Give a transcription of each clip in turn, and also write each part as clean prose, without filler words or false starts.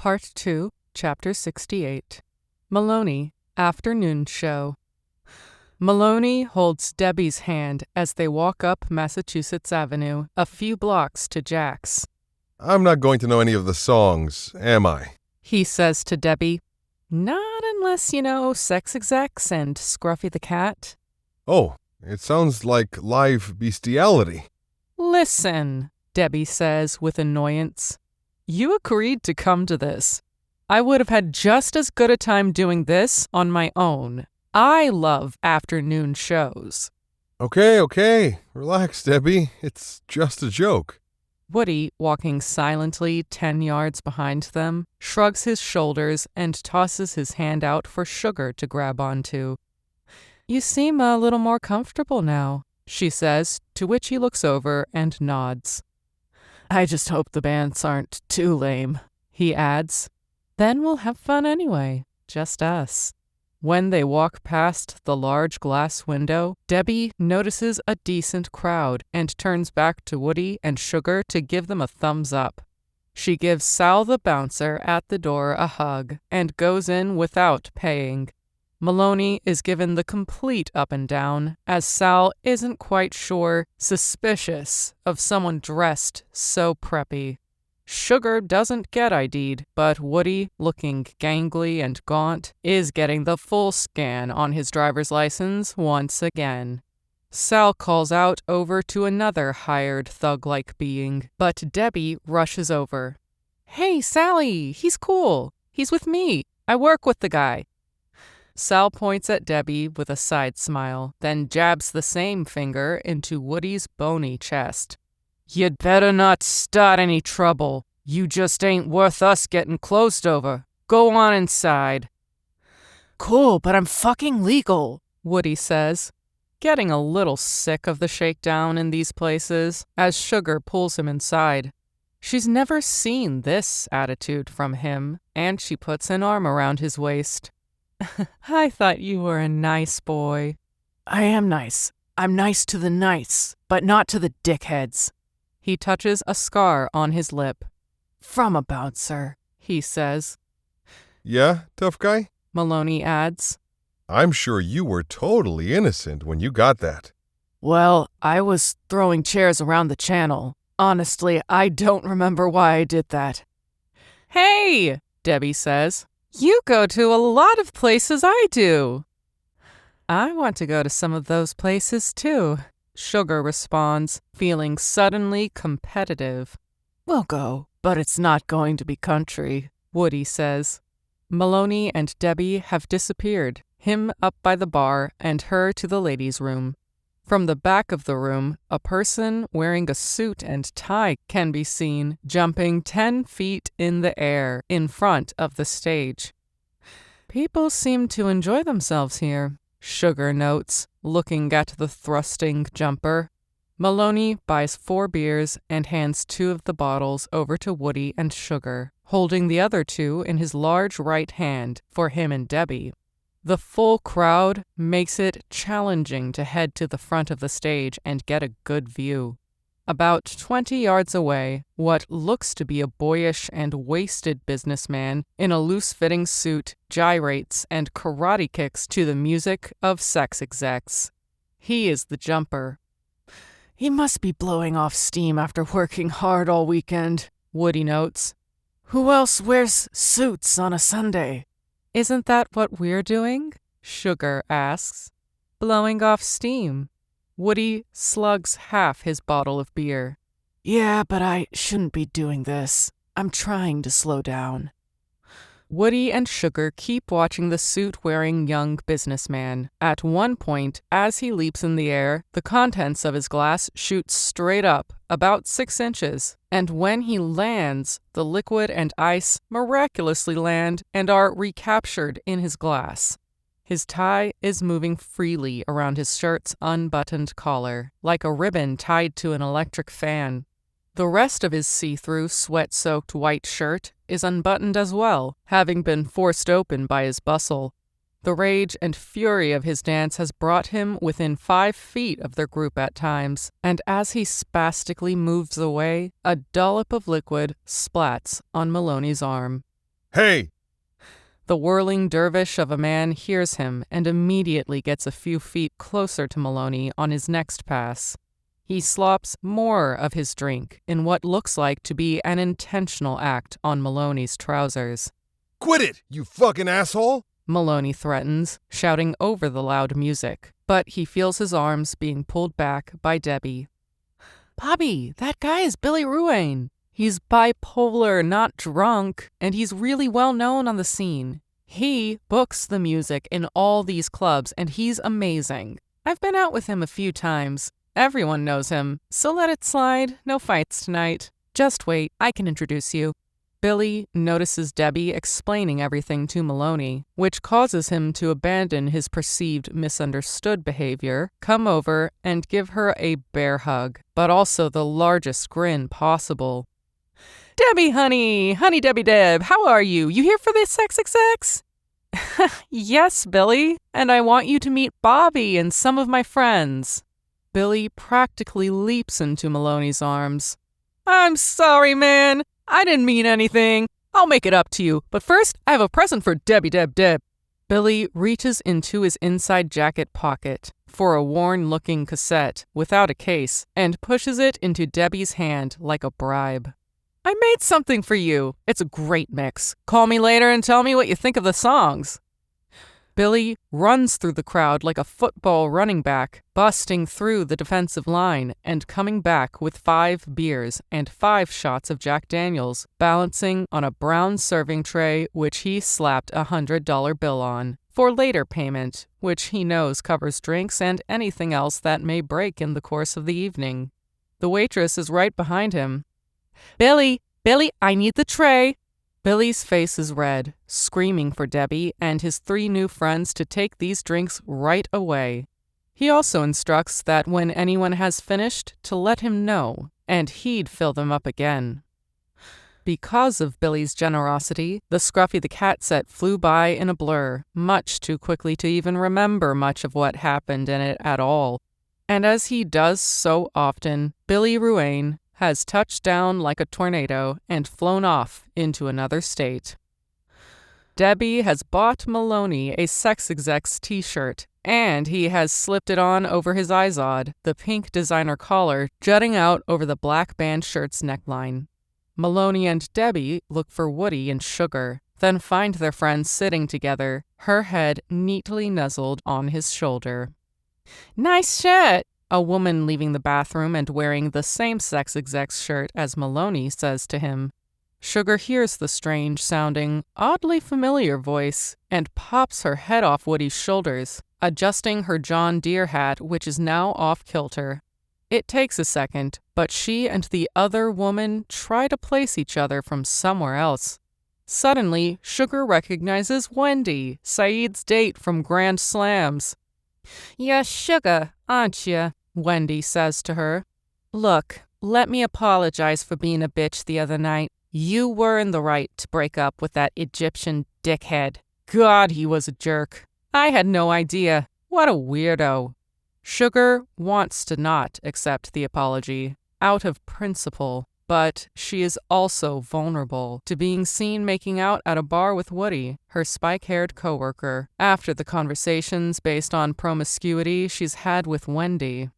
Part 2, Chapter 68. Maloney Afternoon Show. Maloney holds Debbie's hand as they walk up Massachusetts Avenue, a few blocks to Jack's. I'm not going to know any of the songs, am I? He says to Debbie, "Not unless you know Sex Execs and Scruffy the Cat." Oh, it sounds like live bestiality. "Listen," Debbie says with annoyance. "You agreed to come to this. I would have had just as good a time doing this on my own. I love afternoon shows." Okay. Relax, Debbie. It's just a joke. Woody, walking silently 10 yards behind them, shrugs his shoulders and tosses his hand out for Sugar to grab onto. "You seem a little more comfortable now," she says, to which he looks over and nods. "I just hope the bands aren't too lame," he adds. "Then we'll have fun anyway, just us." When they walk past the large glass window, Debbie notices a decent crowd and turns back to Woody and Sugar to give them a thumbs up. She gives Sal the bouncer at the door a hug and goes in without paying. Maloney is given the complete up and down, as Sal isn't quite sure, suspicious of someone dressed so preppy. Sugar doesn't get ID'd, but Woody, looking gangly and gaunt, is getting the full scan on his driver's license once again. Sal calls out over to another hired thug-like being, but Debbie rushes over. "Hey, Sally, he's cool. He's with me. I work with the guy." Sal points at Debbie with a side smile, then jabs the same finger into Woody's bony chest. "You'd better not start any trouble. You just ain't worth us getting closed over. Go on inside." "Cool, but I'm fucking legal," Woody says, getting a little sick of the shakedown in these places as Sugar pulls him inside. She's never seen this attitude from him, and she puts an arm around his waist. "I thought you were a nice boy." "I am nice. I'm nice to the nice, but not to the dickheads." He touches a scar on his lip. "From a bouncer," he says. Yeah, tough guy? Maloney adds. I'm sure you were totally innocent when you got that. "Well, I was throwing chairs around the channel. Honestly, I don't remember why I did that." "Hey," Debbie says. "You go to a lot of places I do." "I want to go to some of those places too," Sugar responds, feeling suddenly competitive. "We'll go, but it's not going to be country," Woody says. Maloney and Debbie have disappeared, him up by the bar and her to the ladies' room. From the back of the room, a person wearing a suit and tie can be seen jumping 10 feet in the air in front of the stage. "People seem to enjoy themselves here," Sugar notes, looking at the thrusting jumper. Maloney buys 4 beers and hands 2 of the bottles over to Woody and Sugar, holding the other 2 in his large right hand for him and Debbie. The full crowd makes it challenging to head to the front of the stage and get a good view. About 20 yards away, what looks to be a boyish and wasted businessman in a loose-fitting suit gyrates and karate kicks to the music of Sex Execs. He is the jumper. "He must be blowing off steam after working hard all weekend," Woody notes. "Who else wears suits on a Sunday?" "Isn't that what we're doing?" Sugar asks. "Blowing off steam." Woody slugs half his bottle of beer. "Yeah, but I shouldn't be doing this. I'm trying to slow down." Woody and Sugar keep watching the suit-wearing young businessman. At one point, as he leaps in the air, the contents of his glass shoot straight up, about 6 inches, and when he lands, the liquid and ice miraculously land and are recaptured in his glass. His tie is moving freely around his shirt's unbuttoned collar, like a ribbon tied to an electric fan. The rest of his see-through, sweat-soaked white shirt is unbuttoned as well, having been forced open by his bustle. The rage and fury of his dance has brought him within 5 feet of their group at times, and as he spastically moves away, a dollop of liquid splats on Maloney's arm. Hey! The whirling dervish of a man hears him and immediately gets a few feet closer to Maloney on his next pass. He slops more of his drink in what looks like to be an intentional act on Maloney's trousers. Quit it, you fucking asshole! Maloney threatens, shouting over the loud music, but he feels his arms being pulled back by Debbie. Bobby, that guy is Billy Ruanne. He's bipolar, not drunk, and he's really well known on the scene. He books the music in all these clubs, and he's amazing. I've been out with him a few times. Everyone knows him, so let it slide. No fights tonight. Just wait, I can introduce you. Billy notices Debbie explaining everything to Maloney, which causes him to abandon his perceived misunderstood behavior, come over, and give her a bear hug, but also the largest grin possible. Debbie, honey Debbie Deb, how are you? You here for the Sex Execs? Yes, Billy, and I want you to meet Bobby and some of my friends. Billy practically leaps into Maloney's arms. I'm sorry, man. I didn't mean anything. I'll make it up to you, but first I have a present for Debbie Deb. Billy reaches into his inside jacket pocket for a worn-looking cassette without a case and pushes it into Debbie's hand like a bribe. I made something for you. It's a great mix. Call me later and tell me what you think of the songs. Billy runs through the crowd like a football running back, busting through the defensive line and coming back with 5 beers and 5 shots of Jack Daniels, balancing on a brown serving tray which he slapped a $100 bill on, for later payment, which he knows covers drinks and anything else that may break in the course of the evening. The waitress is right behind him. Billy, I need the tray. Billy's face is red, screaming for Debbie and his 3 new friends to take these drinks right away. He also instructs that when anyone has finished, to let him know, and he'd fill them up again. Because of Billy's generosity, the Scruffy the Cat set flew by in a blur, much too quickly to even remember much of what happened in it at all. And as he does so often, Billy Ruanne has touched down like a tornado and flown off into another state. Debbie has bought Maloney a Sex Execs t-shirt, and he has slipped it on over his izod, the pink designer collar jutting out over the black band shirt's neckline. Maloney and Debbie look for Woody and Sugar, then find their friends sitting together, her head neatly nuzzled on his shoulder. Nice shirt! A woman leaving the bathroom and wearing the same Sex Execs shirt as Maloney says to him. Sugar hears the strange-sounding, oddly familiar voice and pops her head off Woody's shoulders, adjusting her John Deere hat, which is now off-kilter. It takes a second, but she and the other woman try to place each other from somewhere else. Suddenly, Sugar recognizes Wendy, Saeed's date from Grand Slams. You're Sugar, aren't you? Wendy says to her. Look, let me apologize for being a bitch the other night. You were in the right to break up with that Egyptian dickhead. God, he was a jerk. I had no idea. What a weirdo. Sugar wants to not accept the apology, out of principle, but she is also vulnerable to being seen making out at a bar with Woody, her spike-haired coworker, after the conversations based on promiscuity she's had with Wendy.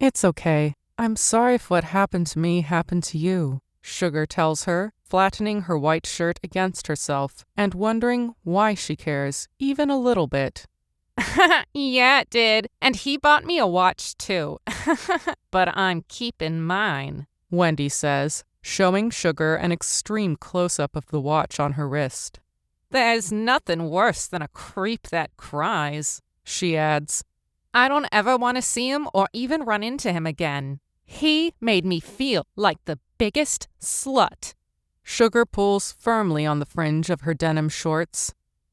It's okay. I'm sorry if what happened to me happened to you, Sugar tells her, flattening her white shirt against herself and wondering why she cares, even a little bit. Yeah, it did. And he bought me a watch, too. But I'm keeping mine, Wendy says, showing Sugar an extreme close-up of the watch on her wrist. There's nothing worse than a creep that cries, she adds. I don't ever want to see him or even run into him again. He made me feel like the biggest slut. Sugar pulls firmly on the fringe of her denim shorts.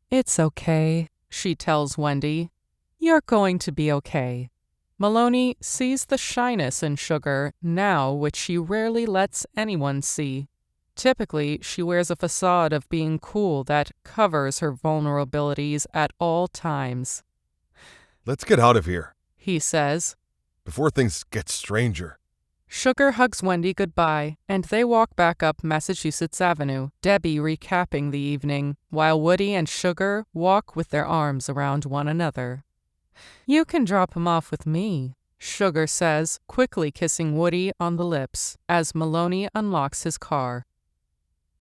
It's okay, she tells Wendy. You're going to be okay. Maloney sees the shyness in Sugar now which she rarely lets anyone see. Typically, she wears a facade of being cool that covers her vulnerabilities at all times. Let's get out of here, he says, before things get stranger. Sugar hugs Wendy goodbye, and they walk back up Massachusetts Avenue, Debbie recapping the evening, while Woody and Sugar walk with their arms around one another. "You can drop him off with me," Sugar says, quickly kissing Woody on the lips as Maloney unlocks his car.